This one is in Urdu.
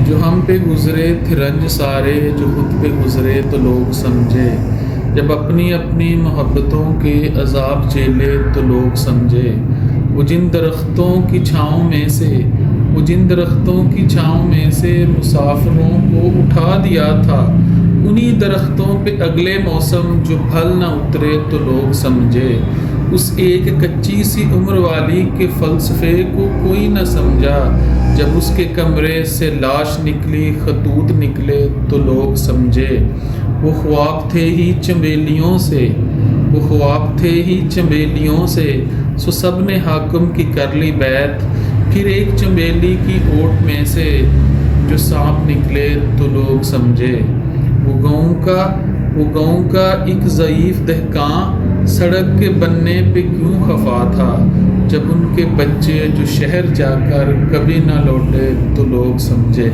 جو ہم پہ گزرے تھے رنج سارے، جو خود پہ گزرے تو لوگ سمجھے، جب اپنی اپنی محبتوں کے عذاب جھیلے تو لوگ سمجھے۔ وہ جن درختوں کی چھاؤں میں سے مسافروں کو اٹھا دیا تھا، انہی درختوں پہ اگلے موسم جو پھل نہ اترے تو لوگ سمجھے۔ اس ایک کچی سی عمر والی کے فلسفے کو کوئی نہ سمجھا، جب اس کے کمرے سے لاش نکلی، خطوط نکلے تو لوگ سمجھے۔ وہ خواب تھے ہی چنبیلیوں سے، سو سب نے حاکم کی کر لی بیعت، پھر ایک چنبیلی کی اوٹ میں سے جو سانپ نکلے تو لوگ سمجھے۔ وہ گاؤں کا ایک ضعیف دہقاں سڑک کے بننے پہ کیوں خفا تھا، جب ان کے بچے جو شہر جا کر کبھی نہ لوٹے تو لوگ سمجھے۔